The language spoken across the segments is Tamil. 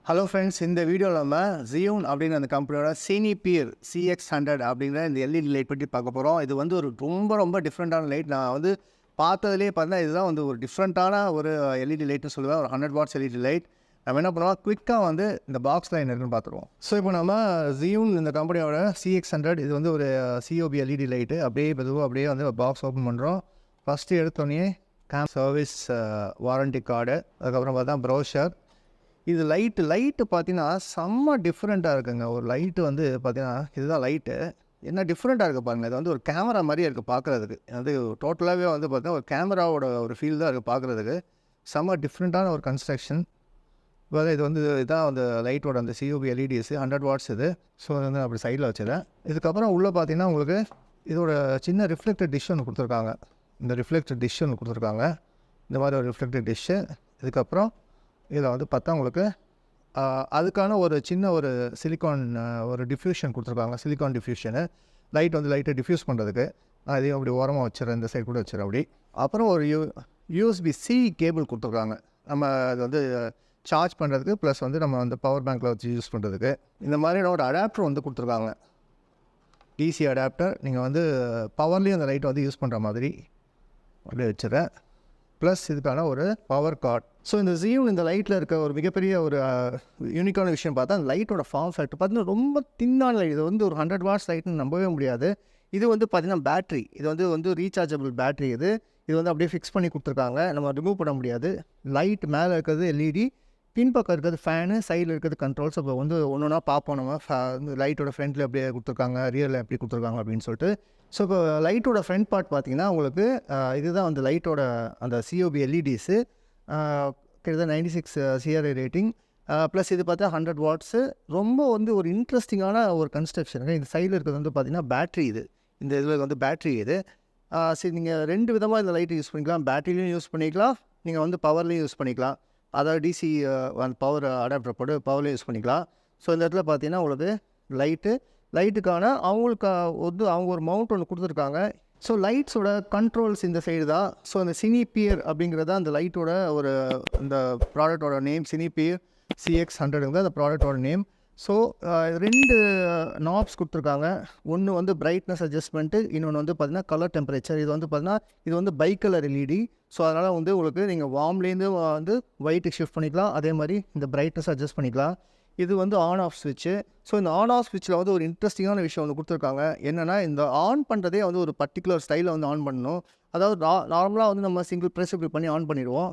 ஹலோ ஃப்ரெண்ட்ஸ், இந்த வீடியோவில் நம்ம Xeon அப்படிங்கிற அந்த கம்பெனியோட சினிபியர் CX100 அப்படிங்கிற இந்த எல்இடி லைட் பற்றி பார்க்க போகிறோம். இது வந்து ஒரு ரொம்ப டிஃப்ரெண்ட்டான லைட். நான் வந்து பார்த்ததுலேயே பார்த்தா இதுதான் வந்து ஒரு டிஃப்ரெண்ட்டான ஒரு எல்இடி லைட்னு சொல்லுவேன். ஒரு 100 வாட்ஸ் எல்இடி லைட். நம்ம என்ன பண்ணுவோம், குவிக்காக வந்து இந்த பாக்ஸில் என்ன இருக்குன்னு பார்த்துருவோம். ஸோ இப்போ நம்ம Xeon இந்த கம்பெனியோட CX100 இது வந்து ஒரு COB எல்இடி லைட்டு. அப்படியே வந்து பாக்ஸ் ஓப்பன் பண்ணுறோம். ஃபஸ்ட்டு எடுத்தோடனே சர்வீஸ் வாரண்டி கார்டு, அதுக்கப்புறம் பார்த்தா ப்ரௌசர். இது லைட்டு பார்த்தீங்கன்னா செம்ம டிஃப்ரெண்ட்டாக இருக்குங்க. ஒரு லைட்டு வந்து பார்த்தீங்கன்னா இதுதான் லைட்டு. என்ன டிஃப்ரெண்ட்டாக இருக்குது பாருங்கள். இது வந்து ஒரு கேமரா மாதிரியே இருக்குது பார்க்குறதுக்கு. அது டோட்டலாகவே வந்து பார்த்தீங்கன்னா ஒரு கேமராவோட ஒரு ஃபீல் தான் இருக்குது பார்க்குறதுக்கு. செம்ம டிஃப்ரெண்ட்டான ஒரு கன்ஸ்ட்ரக்ஷன். இது வந்து இதான் அந்த லைட்டோட அந்த COB LEDs 100 வாட்ஸ் இது. ஸோ வந்து அப்படி சைடில் வச்சுருந்தேன். இதுக்கப்புறம் உள்ளே பார்த்தீங்கன்னா உங்களுக்கு இதோட சின்ன ரிஃப்ளெக்டட் டிஷ் ஒன்று கொடுத்துருக்காங்க. இந்த ரிஃப்ளெக்டட் டிஷ் ஒன்று கொடுத்துருக்காங்க. இந்த மாதிரி ஒரு ரிஃப்ளெக்டட் டிஷ்ஷு. இதுக்கப்புறம் இதில் வந்து பார்த்தா உங்களுக்கு அதுக்கான ஒரு சின்ன ஒரு சிலிக்கான் ஒரு டிஃப்யூஷன் கொடுத்துருக்காங்க. சிலிக்கான் டிஃப்யூஷனு லைட்டை டிஃப்யூஸ் பண்ணுறதுக்கு. நான் இதையும் அப்படி ஓரமாக வச்சுறேன், இந்த சைடு கூட வச்சுறேன் அப்படி. அப்புறம் ஒரு USB-C கேபிள் கொடுத்துருக்காங்க. நம்ம அது வந்து சார்ஜ் பண்ணுறதுக்கு ப்ளஸ் வந்து நம்ம அந்த பவர் பேங்க்கில் வச்சு யூஸ் பண்ணுறதுக்கு. இந்த மாதிரியான ஒரு அடாப்டர் வந்து கொடுத்துருக்காங்க. DC adapter. நீங்கள் வந்து பவர்லேயும் அந்த லைட்டை வந்து யூஸ் பண்ணுற மாதிரி அப்படியே வச்சுறேன். ப்ளஸ் இதுக்கான ஒரு பவர் கார்ட். ஸோ இந்த Xeon இந்த லைட்டில் இருக்க ஒரு மிகப்பெரிய ஒரு யூனிக்கான விஷயம் பார்த்தா அந்த லைட்டோட ஃபார்ம் ஃபேக்டர் பார்த்தீங்கன்னா ரொம்ப தின்னான லைட். இது வந்து ஒரு 100 வாட்ஸ் லைட்னு நம்பவே முடியாது. இது வந்து பார்த்திங்கன்னா பேட்ரி. இது வந்து ரீசார்ஜபிள் பேட்ரி. இது வந்து அப்படியே ஃபிக்ஸ் பண்ணி கொடுத்துருக்காங்க. நம்ம ரிமூவ் பண்ண முடியாது. லைட் மேலே இருக்கிறது LED, பின்பக்கம் இருக்கிறது ஃபேனு, சைடில் இருக்கிறது கண்ட்ரோல்ஸ். இப்போ வந்து ஒன்று ஒன்றா பார்ப்போம். நம்ம லைட்டோட ஃப்ரண்ட்டில் அப்படியே கொடுத்துருக்காங்க, ரியலில் எப்படி கொடுத்துருக்காங்க அப்படின்னு சொல்லிட்டு. ஸோ இப்போ லைட்டோட ஃப்ரண்ட் பார்ட் பார்த்திங்கன்னா உங்களுக்கு இதுதான் வந்து லைட்டோட அந்த COB LEDs. கிட்டத்தட்ட 96 CRI ரேட்டிங். ப்ளஸ் இது பார்த்தா 100 வாட்ஸு. ரொம்ப வந்து ஒரு இன்ட்ரெஸ்டிங்கான ஒரு கன்ஸ்ட்ரக்ஷனுங்க. இந்த சைடில் இருக்கிறது வந்து பார்த்திங்கன்னா பேட்ரி. இந்த இதில் வந்து பேட்ரி சரி, நீங்கள் 2 விதமாக இந்த லைட்டு யூஸ் பண்ணிக்கலாம். பேட்டரிலையும் யூஸ் பண்ணிக்கலாம், நீங்கள் வந்து பவர்லேயும் யூஸ் பண்ணிக்கலாம். அதாவது DC அந்த பவர் அடாப்டர் போட்டு பவர்லேயும் யூஸ் பண்ணிக்கலாம். ஸோ இந்த இடத்துல பார்த்தீங்கன்னா உங்களுக்கு லைட்டுக்கான அவங்களுக்கு வந்து அவங்க ஒரு மவுண்ட் ஒன்று கொடுத்துருக்காங்க. ஸோ லைட்ஸோட கண்ட்ரோல்ஸ் இந்த சைடு தான். ஸோ அந்த சினிபியர் அப்படிங்கிறத அந்த லைட்டோட ஒரு இந்த ப்ராடக்டோட நேம். சினிபியர் CX100 அந்த ப்ராடக்டோட நேம். ஸோ 2 நாப்ஸ் கொடுத்துருக்காங்க. ஒன்று வந்து பிரைட்னஸ் அட்ஜஸ்ட்மெண்ட்டு, இன்னொன்று வந்து பார்த்திங்கன்னா கலர் டெம்பரேச்சர். இது வந்து பார்த்திங்கன்னா இது வந்து பை கலர் LED. ஸோ அதனால் வந்து உங்களுக்கு நீங்கள் வார்ம்லேருந்து வந்து ஒயிட்டுக்கு ஷிஃப்ட் பண்ணிக்கலாம். அதே மாதிரி இந்த பிரைட்னஸ் அட்ஜஸ்ட் பண்ணிக்கலாம். இது வந்து ஆன் ஆஃப் ஸ்விட்ச்சு. ஸோ இந்த ஆன் ஆஃப் ஸ்விட்சில் வந்து ஒரு இன்ட்ரெஸ்டிங்கான விஷயம் வந்து கொடுத்துருக்காங்க. என்னென்னா இந்த ஆன் பண்ணுறதே வந்து ஒரு பர்டிகுலர் ஸ்டைலில் வந்து ஆன் பண்ணணும். அதாவது நார்மலாக வந்து நம்ம சிங்கிள் ப்ரெஸ் இப்படி பண்ணி ஆன் பண்ணிடுவோம்.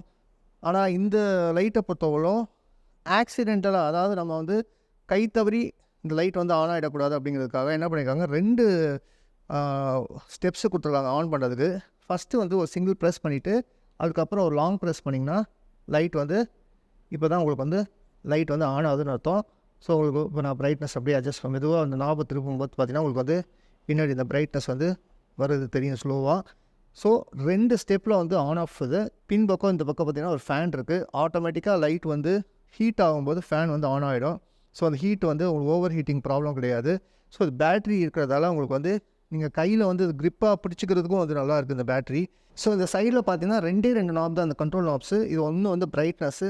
ஆனால் இந்த லைட்டை பொறுத்தவரைக்கும் ஆக்சிடென்டலாக, அதாவது நம்ம வந்து கை தவறி இந்த லைட் வந்து ஆன் ஆகிடக்கூடாது அப்படிங்கிறதுக்காக என்ன பண்ணியிருக்காங்க, 2 ஸ்டெப்ஸு கொடுத்துருக்காங்க ஆன் பண்ணுறதுக்கு. ஃபஸ்ட்டு வந்து ஒரு சிங்கிள் ப்ரெஸ் பண்ணிவிட்டு அதுக்கப்புறம் ஒரு லாங் ப்ரெஸ் பண்ணிங்கன்னா லைட் வந்து இப்போ தான் உங்களுக்கு வந்து லைட் வந்து ஆன் ஆகுதுன்னு அர்த்தம். ஸோ உங்களுக்கு இப்போ நான் பிரைட்னஸ் அப்படியே அட்ஜஸ்ட் பண்ண மெதுவாக அந்த நாபை திருப்பும்போது பார்த்திங்கன்னா உங்களுக்கு வந்து பின்னாடி இந்த பிரைட்னஸ் வந்து வருது தெரியும் ஸ்லோவாக. ஸோ 2 ஸ்டெப்பில் வந்து ஆன் ஆஃப் பின்பக்கம் இந்த பக்கம் பார்த்திங்கன்னா ஒரு ஃபேன் இருக்குது. ஆட்டோமேட்டிக்காக லைட் வந்து ஹீட் ஆகும்போது ஃபேன் வந்து ஆன் ஆகிடும். ஸோ அந்த ஹீட் வந்து உங்களுக்கு ஓவர் ஹீட்டிங் ப்ராப்ளம் கிடையாது. ஸோ அது பேட்ரி இருக்கிறதால உங்களுக்கு வந்து நீங்கள் கையில் வந்து க்ரிப்பாக பிடிச்சிக்கிறதுக்கும் வந்து நல்லா இருக்குது இந்த பேட்ரி. ஸோ இந்த சைடில் பார்த்தீங்கன்னா 2 நாப் தான் அந்த கண்ட்ரோல் நாப்ஸு. இது ஒன்று வந்து பிரைட்னஸ்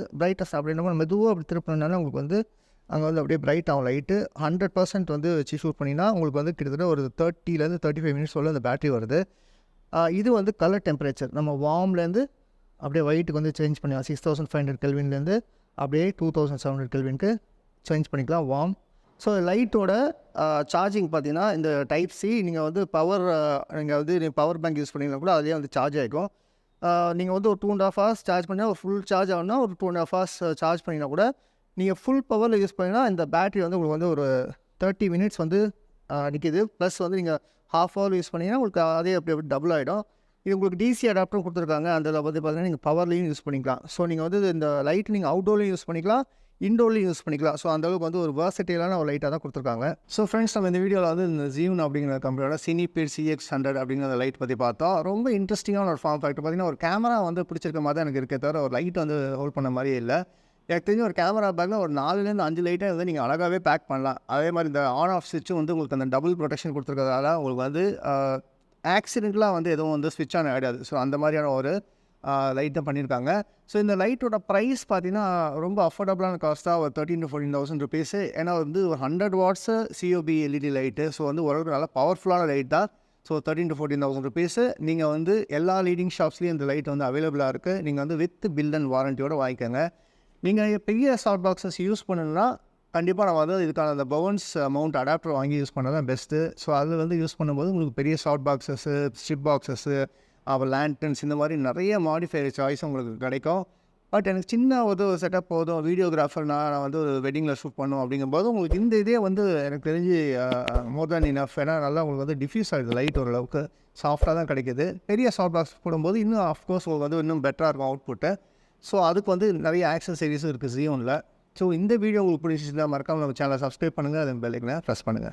அப்படின்னா மெதுவாக அப்படி திருப்பினாலும் உங்களுக்கு வந்து அங்கே வந்து அப்படியே பிரைட் ஆகும் லைட்டு. 100% வந்து வச்சு ஷூட் பண்ணிங்கன்னா உங்களுக்கு வந்து கிட்டத்தட்ட ஒரு 30 to 35 மினிட்ஸ் உள்ள அந்த பேட்ரி வருது. இது வந்து கலர் டெம்பரேச்சர். நம்ம வார்ம்லேருந்து அப்படியே ஒயிட்டுக்கு வந்து சேஞ்ச் பண்ணிக்கலாம். 6500 கெல்வின்லேருந்து அப்படியே 2700 கெல்வினுக்கு சேஞ்ச் பண்ணிக்கலாம் வார்ம். ஸோ லைட்டோட சார்ஜிங் பார்த்தீங்கன்னா இந்த டைப் C. நீங்கள் வந்து பவர் பேங்க் யூஸ் பண்ணிங்கன்னா கூட அதிலே வந்து சார்ஜ் ஆகிக்கும். நீங்கள் வந்து ஒரு 2.5 hours சார்ஜ் பண்ணிங்கன்னா ஒரு ஃபுல் சார்ஜ் ஆகுனா ஒரு 2.5 hours சார்ஜ் பண்ணிங்கன்னா கூட நீங்கள் ஃபுல் பவரில் யூஸ் பண்ணிங்கன்னா இந்த பேட்ரி வந்து உங்களுக்கு வந்து ஒரு 30 மினிட்ஸ் வந்து நிற்கிது. ப்ளஸ் வந்து நீங்கள் ½ hour யூஸ் பண்ணிங்கன்னா உங்களுக்கு அதே அப்படி டபுள் ஆகிடும். இது உங்களுக்கு DC அடாப்டரும் கொடுத்துருக்காங்க. அந்த வந்து பார்த்தீங்கன்னா நீங்கள் பவர்லேயும் யூஸ் பண்ணிக்கலாம். ஸோ நீங்கள் வந்து இந்த லைட் நீங்கள் அவுட்டோர்லேயும் யூஸ் பண்ணிக்கலாம், இன்டோர்லேயும் யூஸ் பண்ணிக்கலாம். ஸோ அந்தளவுக்கு வந்து ஒரு வெர்சடைலான ஒரு லைட்டாக தான் கொடுத்துருக்காங்க. ஸோ ஃப்ரெண்ட்ஸ், நம்ம இந்த வீடியோவில் வந்து இந்த Xeon அப்படிங்கிற கம்பெனியோட சினிபியர் CX100 அப்படிங்கிற லைட் பற்றி பார்த்தோம். ரொம்ப இன்ட்ரெஸ்டிங்கான ஒரு ஃபார்ம் ஃபேக்டர். பார்த்தீங்கன்னா ஒரு கேமரா வந்து பிடிச்சிருக்க மாதிரி தான் எனக்கு இருக்கே தவிர ஒரு லைட் வந்து ஹோல்ட் பண்ண மாதிரியே இல்லை. எனக்கு தெரிஞ்ச ஒரு கேமரா பேக்கில் ஒரு 4 to 5 லைட்டை வந்து நீங்கள் அழகாகவே பேக் பண்ணலாம். அதே மாதிரி இந்த ஆன் ஆஃப் ஸ்விட்சும் வந்து உங்களுக்கு அந்த டபுள் ப்ரொடெக்ஷன் கொடுத்துருக்கிறதால உங்களுக்கு வந்து ஆக்சிடென்ட்லாம் வந்து எதுவும் வந்து ஸ்விட்ச் ஆன் ஆகிடாது. ஸோ அந்த மாதிரியான ஒரு லைட் தான் பண்ணியிருக்காங்க. ஸோ இந்த லைட்டோட ப்ரைஸ் பார்த்தீங்கன்னா ரொம்ப அஃபோர்டபுளான காஸ்ட்டாக ஒரு 13,000 to 14,000 ருபீஸு. ஏன்னா வந்து ஒரு 100 watts COP LED light. So வந்து ஓரளவுக்கு நல்லா பவர்ஃபுல்லான லைட் தான். So 13,000 to 14,000 rupees. நீங்கள் வந்து எல்லா லீடிங் ஷாப்ஸ்லேயும் இந்த லைட் வந்து அவைலபிளாக இருக்குது. நீங்கள் வந்து வித் பில் அண்ட் வாரண்டியோட வாங்கிக்கோங்க. நீங்கள் பெரிய சாஃப்ட் பாக்ஸஸ் யூஸ் பண்ணணும்னா கண்டிப்பாக நம்ம வந்து இதுக்கான அந்த பவன்ஸ் மவுண்ட் அடாப்டர் வாங்கி யூஸ் பண்ணால் தான் பெஸ்ட்டு. ஸோ அது வந்து யூஸ் பண்ணும்போது உங்களுக்கு பெரிய சாஃப்ட் பாக்ஸஸ்ஸு, ஸ்ட்ரிப் பாக்ஸஸ்ஸு, அப்புறம் லேண்டன்ஸ் இந்த மாதிரி நிறைய மாடிஃபையர் சாய்ஸ் உங்களுக்கு கிடைக்கும். பட் எனக்கு சின்ன ஒரு செட்டப் போதும், வீடியோகிராஃபர் நான் வந்து ஒரு வெட்டிங்கில் ஷூட் பண்ணும் அப்படிங்கும்போது உங்களுக்கு இந்த இதே வந்து எனக்கு தெரிஞ்சு மோர் தேன் இனஃப். ஏன்னா நல்லா உங்களுக்கு வந்து டிஃப்யூஸ் ஆகிடுது லைட், ஓரளவுக்கு சாஃப்டாக தான் கிடைக்கிது. பெரிய சாஃப்ட் பாக்ஸ் போடும்போது இன்னும் ஆஃப்கோர்ஸ் உங்களுக்கு வந்து இன்னும் பெட்டராக இருக்கும் அவுட்புட்டு. ஸோ அதுக்கு வந்து நிறைய ஆக்சசரிஸும் இருக்குது Xeonல. ஸோ இந்த வீடியோ உங்களுக்கு பிடிச்சிருந்தா மறக்காமல் நம்ம சேனலை சப்ஸ்கிரைப் பண்ணுங்கள், அதன் பெல் ஐக்கனை ப்ரெஸ் பண்ணுங்கள்.